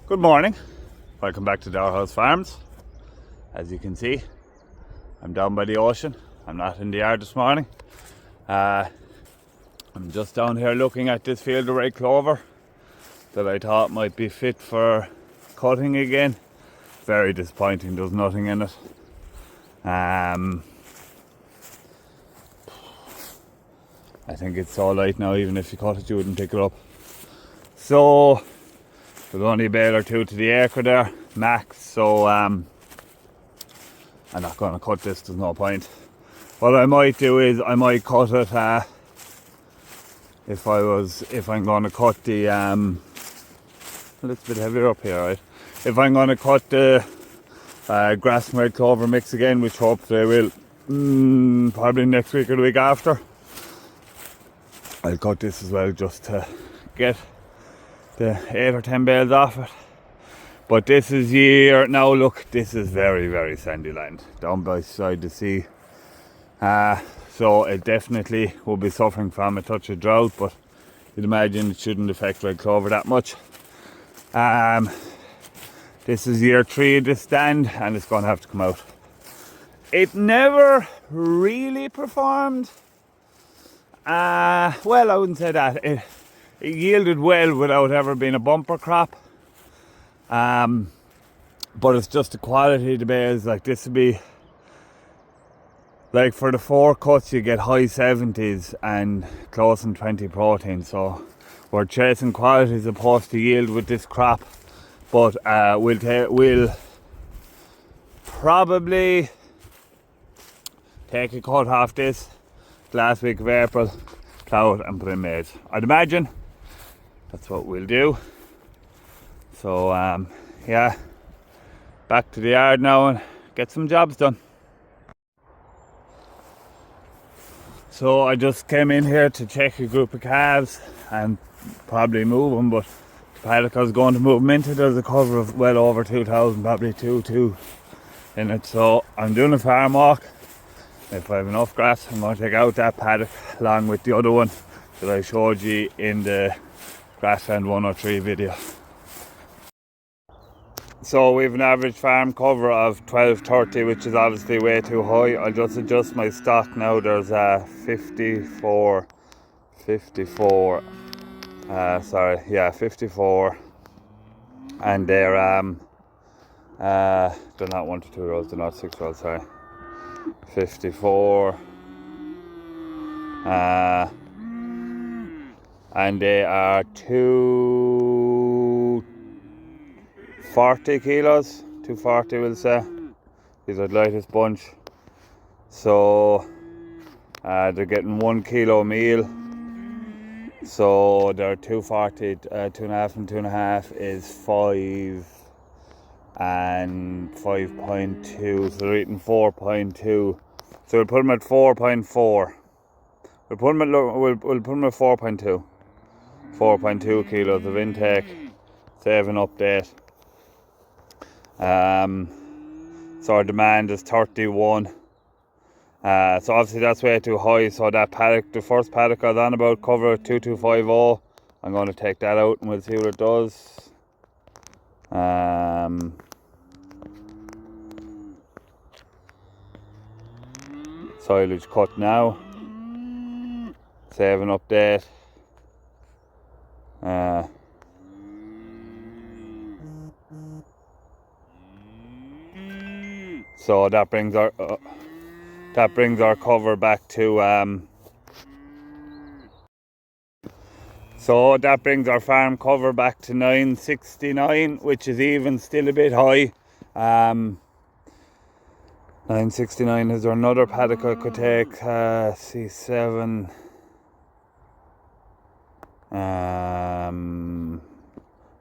Good morning, welcome back to House Farms. As you can see, I'm down by the ocean. I'm not in the yard this morning. I'm just down here looking at this field of red clover that I thought might be fit for cutting again. Very disappointing, there's nothing in it. I think it's so light now, even if you cut it you wouldn't pick it up. So there's only a bale or two to the acre there, max, so I'm not going to cut this, there's no point. What I might do is I might cut it if I'm going to cut the it's a bit heavier up here, right? If I'm going to cut the grass and red clover mix again, which hopefully I will, probably next week or the week after, I'll cut this as well just to get the 8 or 10 bales off it. But this is year now. Look, this is very, very sandy land down beside the sea. So it definitely will be suffering from a touch of drought, but you'd imagine it shouldn't affect red clover that much. This is year 3 of this stand, and it's going to have to come out. It never really performed. Well, I wouldn't say that. It yielded well without ever being a bumper crop. But it's just the quality of the bales. Like this would be, like for the 4 cuts you get high 70s and close on 20 protein. So we're chasing quality as opposed to yield with this crop. But we'll probably take a cut off this last week of April, plough it and put in maize. I'd imagine that's what we'll do. So yeah, back to the yard now and get some jobs done. So I just came in here to check a group of calves and probably move them, but the paddock I was going to move them into, there's a cover of well over 2,000, probably 2 in it. So I'm doing a farm walk. If I have enough grass, I'm going to take out that paddock along with the other one that I showed you in the Grassland 103 video. So we have an average farm cover of 1230, which is obviously way too high. I'll just adjust my stock now. There's 54, and they're not 1 to 2 year olds, they're not 6 year olds, sorry. 54 and they are 240 kilos, 240 we'll say. These are the lightest bunch. So they're getting 1 kilo meal. So they're 240, 2.5 and 2.5 is 5 and 5.2, so they're eating 4.2. So we'll put them at 4.4. We'll put them at 4.2. 4.2 kilos of intake. Save an update. So our demand is 31. So obviously that's way too high. So that paddock, the first paddock I was on about, cover 2250. I'm going to take that out and we'll see what it does. Silage cut now. Save an update. So that brings our cover back to so that brings our farm cover back to 969, which is even still a bit high. 969. Is there another paddock I could take? C7.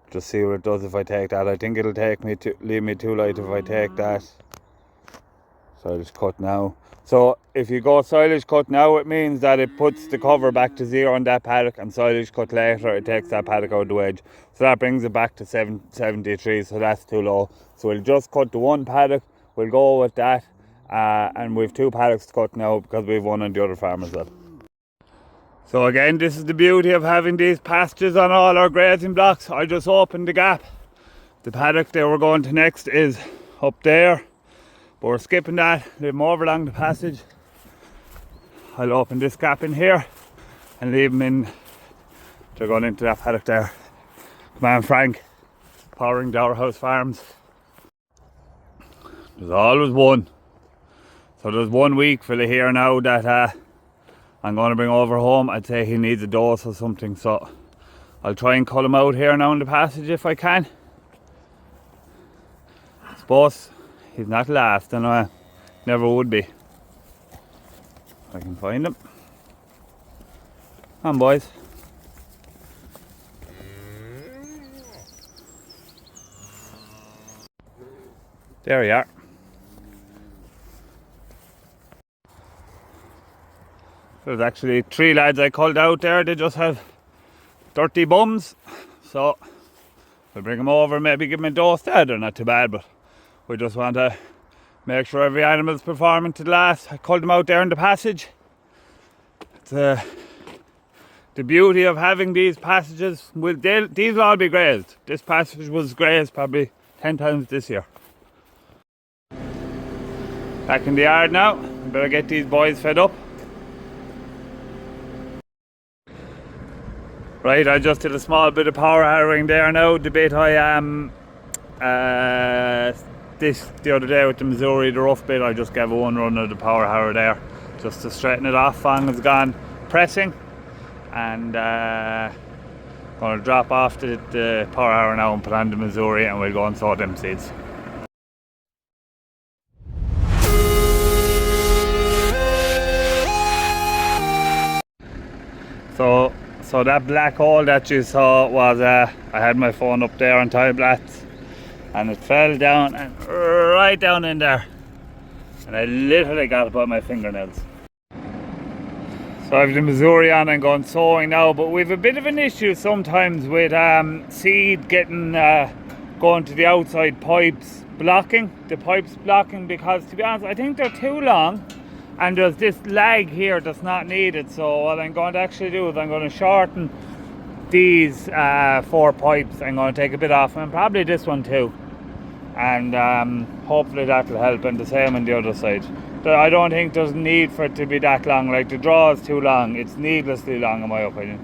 Just see what it does if I take that. I think it'll leave me too light if I take that. Silage cut now. So if you go silage cut now, it means that it puts the cover back to 0 on that paddock, and silage cut later, it takes that paddock out of the wedge. So that brings it back to 73, so that's too low. So we'll just cut the 1 paddock, we'll go with that, and we've 2 paddocks to cut now because we've 1 on the other farm as well. So again, this is the beauty of having these pastures on all our grazing blocks. I just opened the gap The paddock that we're going to next is up there, but we're skipping that, leave them over along the passage. I'll open this gap in here and leave them in. They're going into that paddock there. Come on, Frank, powering Dower House Farms. There's always one. So there's 1 week fella here now that I'm going to bring over home. I'd say he needs a dose or something, so I'll try and cull him out here now in the passage if I can. I suppose he's not last, and I never would be. I can find him. Come on, boys. There you are. There's actually 3 lads I called out there. They just have dirty bums, so we'll bring them over, maybe give them a dose there. They're not too bad, but we just want to make sure every animal's performing to the last. I called them out there in the passage. It's the beauty of having these passages. These will all be grazed. This passage was grazed probably 10 times this year. Back in the yard now. Better get these boys fed up. Right, I just did a small bit of power harrowing there now. The bit I the other day with the Missouri, the rough bit, I just gave one run of the power harrow there just to straighten it off. Fang has gone pressing, and going to drop off the power harrow now and put on the Missouri, and we'll go and sow them seeds. So that black hole that you saw was, I had my phone up there on tile blats, and it fell down and right down in there, and I literally got it by my fingernails. So I have the Missouri on and going sowing now, but we've a bit of an issue sometimes with seed getting going to the outside pipes, blocking because, to be honest, I think they're too long. And there's this lag here that's not needed. So what I'm going to actually do is I'm going to shorten these 4 pipes. I'm going to take a bit off, and probably this one too, and hopefully that will help, and the same on the other side. I don't think there's need for it to be that long. Like, the draw is too long. It's needlessly long in my opinion.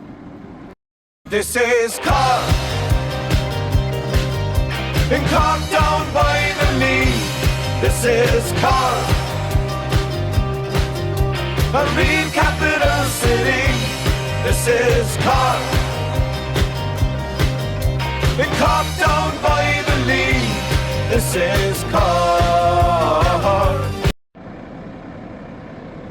This is Cork, in Cork down by the Lee. This is Cork, a real capital city. This is Cork, in Cork down by the Lee. This is Cork.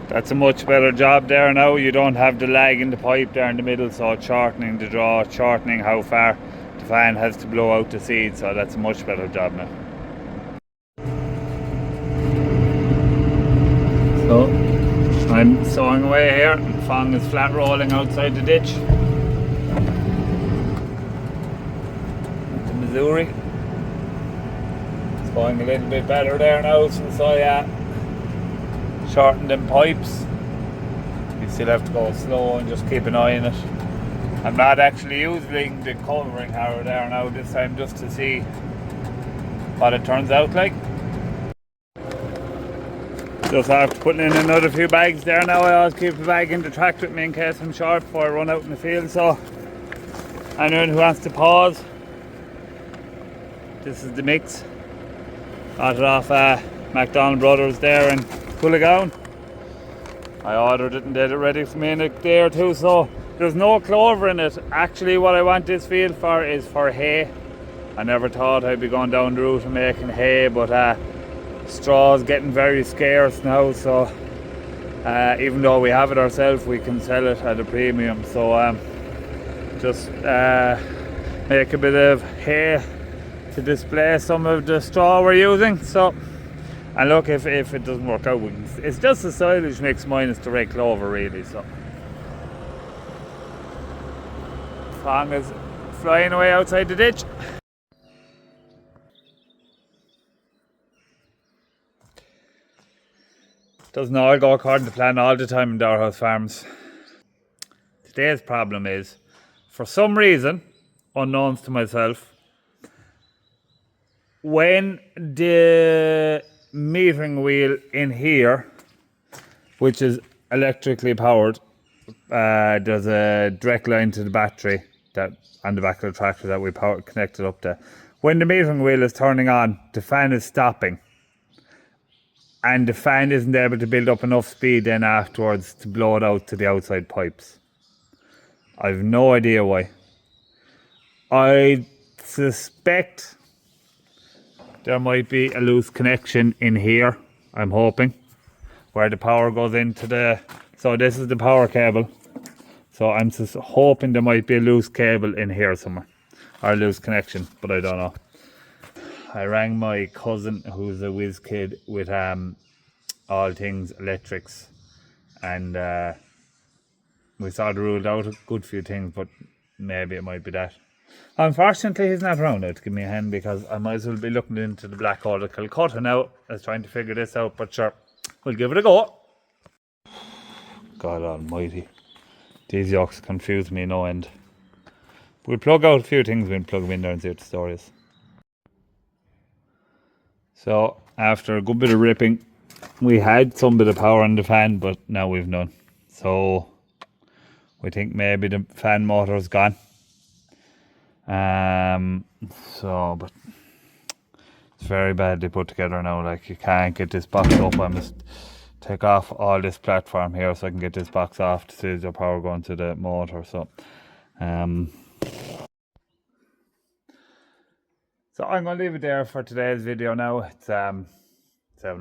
That's a much better job there now. You don't have the lag in the pipe there in the middle, so it's shortening the draw, it's shortening how far the fan has to blow out the seed, so that's a much better job now. So I'm sowing away here, and Fang is flat rolling outside the ditch. The Missouri. It's going a little bit better there now since I shortened them pipes. You still have to go slow and just keep an eye on it. I'm not actually using the covering harrow there now this time, just to see what it turns out like. Just after putting in another few bags there now, I always keep a bag in the tractor with me in case I'm short before I run out in the field. So anyone who wants to pause, this is the mix. Got it off McDonald Brothers there in Coolagown. I ordered it and they had it ready for me in a day or two, so there's no clover in it. Actually, what I want this field for is for hay. I never thought I'd be going down the route of making hay, but straw's getting very scarce now, so even though we have it ourselves, we can sell it at a premium. So just make a bit of hay to display some of the straw we're using. So, and look, if it doesn't work out, it's just a silage mix minus the red clover really. So Fang is flying away outside the ditch. Doesn't all go according to plan all the time in Dower House Farms. Today's problem is, for some reason, unknowns to myself, when the metering wheel in here, which is electrically powered, there's a direct line to the battery that on the back of the tractor that we power connected up to. When the metering wheel is turning on, the fan is stopping, and the fan isn't able to build up enough speed then afterwards to blow it out to the outside pipes. I've no idea why. I suspect there might be a loose connection in here, I'm hoping, where the power goes into the... So this is the power cable. So I'm just hoping there might be a loose cable in here somewhere, or a loose connection, but I don't know. I rang my cousin, who's a whiz kid with all things electrics, and we sort of ruled out a good few things, but maybe it might be that. Unfortunately, he's not around now to give me a hand, because I might as well be looking into the Black Hole of Calcutta now as trying to figure this out, but sure, we'll give it a go. God almighty. These yokes confuse me no end. We'll plug out a few things, we'll plug them in there and see what the story is. So, after a good bit of ripping, we had some bit of power on the fan, but now we've none. So, we think maybe the fan motor's gone. But it's very badly put together now. Like, you can't get this box up. I must take off all this platform here so I can get this box off to see the power going to the motor. So I'm going to leave it there for today's video now. It's 7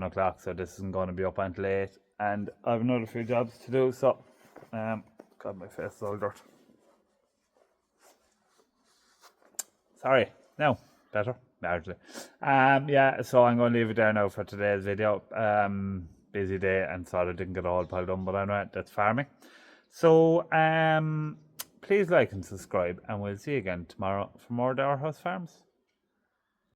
o'clock, so this isn't going to be up until 8, and I have another few jobs to do. So God, my face is all dirt. Sorry. No, better, largely. Yeah, so I'm going to leave it there now for today's video. Busy day, and sort of didn't get all piled on, but anyway, that's farming. So please like and subscribe, and we'll see you again tomorrow for more Dower House Farms.